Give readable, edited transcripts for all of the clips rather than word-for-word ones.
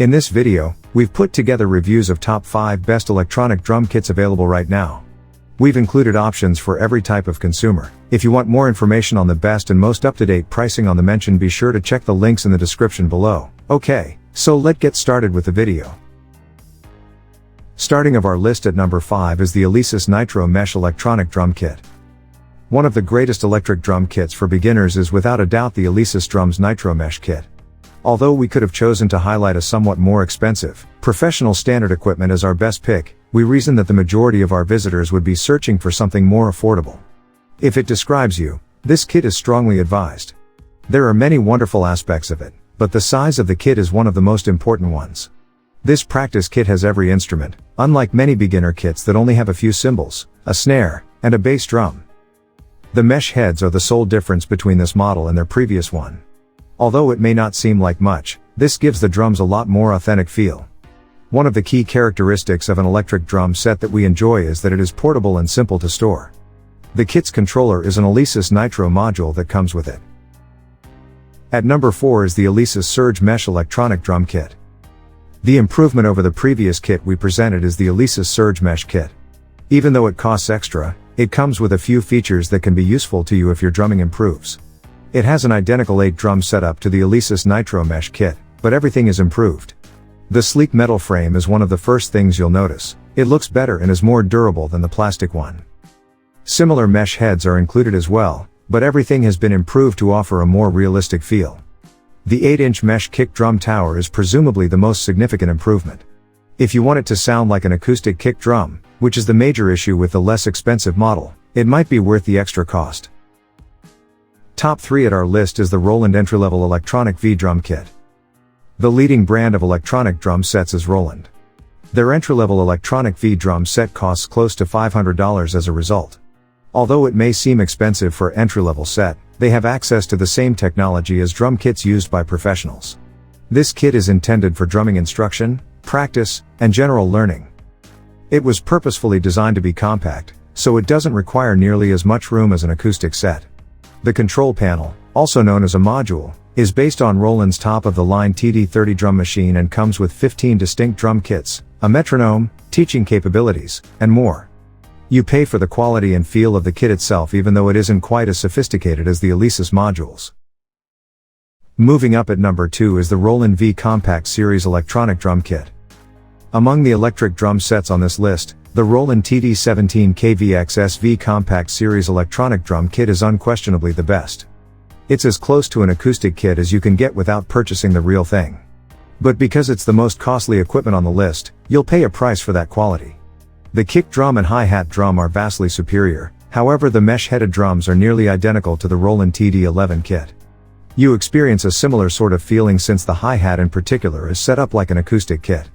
In this video, we've put together reviews of top 5 best electronic drum kits available right now. We've included options for every type of consumer. If you want more information on the best and most up-to-date pricing on the mention, be sure to check the links in the description below. Okay, so let's get started with the video. Starting of our list at number 5 is the Alesis Nitro Mesh Electronic Drum Kit. One of the greatest electric drum kits for beginners is without a doubt the Alesis Drums Nitro Mesh Kit. Although we could have chosen to highlight a somewhat more expensive, professional standard equipment as our best pick, we reasoned that the majority of our visitors would be searching for something more affordable. If it describes you, this kit is strongly advised. There are many wonderful aspects of it, but the size of the kit is one of the most important ones. This practice kit has every instrument, unlike many beginner kits that only have a few cymbals, a snare, and a bass drum. The mesh heads are the sole difference between this model and their previous one. Although it may not seem like much, this gives the drums a lot more authentic feel. One of the key characteristics of an electric drum set that we enjoy is that it is portable and simple to store. The kit's controller is an Alesis Nitro module that comes with it. At number 4 is the Alesis Surge Mesh Electronic Drum Kit. The improvement over the previous kit we presented is the Alesis Surge Mesh Kit. Even though it costs extra, it comes with a few features that can be useful to you if your drumming improves. It has an identical 8-drum setup to the Alesis Nitro Mesh Kit, but everything is improved. The sleek metal frame is one of the first things you'll notice. It looks better and is more durable than the plastic one. Similar mesh heads are included as well, but everything has been improved to offer a more realistic feel. The 8-inch mesh kick drum tower is presumably the most significant improvement. If you want it to sound like an acoustic kick drum, which is the major issue with the less expensive model, it might be worth the extra cost. Top 3 at our list is the Roland entry-level electronic V-drum kit. The leading brand of electronic drum sets is Roland. Their entry-level electronic V-drum set costs close to $500 as a result. Although it may seem expensive for entry-level set, they have access to the same technology as drum kits used by professionals. This kit is intended for drumming instruction, practice, and general learning. It was purposefully designed to be compact, so it doesn't require nearly as much room as an acoustic set. The control panel, also known as a module, is based on Roland's top-of-the-line TD30 drum machine and comes with 15 distinct drum kits, a metronome, teaching capabilities, and more. You pay for the quality and feel of the kit itself even though it isn't quite as sophisticated as the Alesis modules. Moving up at number 2 is the Roland V Compact Series Electronic Drum Kit. Among the electric drum sets on this list, the Roland TD17 KVX SV Compact Series Electronic Drum Kit is unquestionably the best. It's as close to an acoustic kit as you can get without purchasing the real thing. But because it's the most costly equipment on the list, you'll pay a price for that quality. The kick drum and hi-hat drum are vastly superior, however the mesh-headed drums are nearly identical to the Roland TD11 kit. You experience a similar sort of feeling since the hi-hat in particular is set up like an acoustic kit.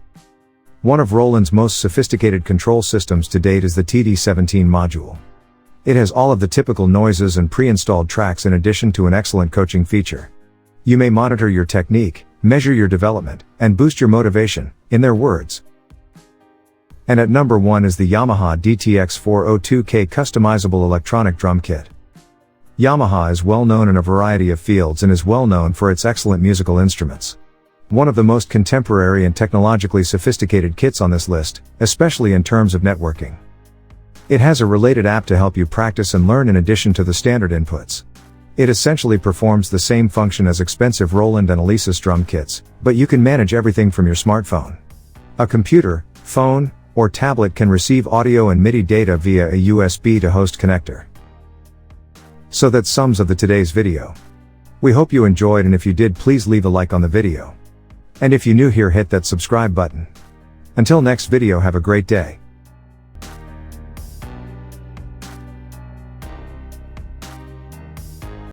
One of Roland's most sophisticated control systems to date is the TD17 module. It has all of the typical noises and pre-installed tracks in addition to an excellent coaching feature. You may monitor your technique, measure your development, and boost your motivation, in their words. And at number 1 is the Yamaha DTX402K Customizable Electronic Drum Kit. Yamaha is well known in a variety of fields and is well known for its excellent musical instruments. One of the most contemporary and technologically sophisticated kits on this list, especially in terms of networking. It has a related app to help you practice and learn in addition to the standard inputs. It essentially performs the same function as expensive Roland and Alesis drum kits, but you can manage everything from your smartphone. A computer, phone, or tablet can receive audio and MIDI data via a USB to host connector. So that sums up today's video. We hope you enjoyed, and if you did, please leave a like on the video. And if you're new here, hit that subscribe button. Until next video, have a great day.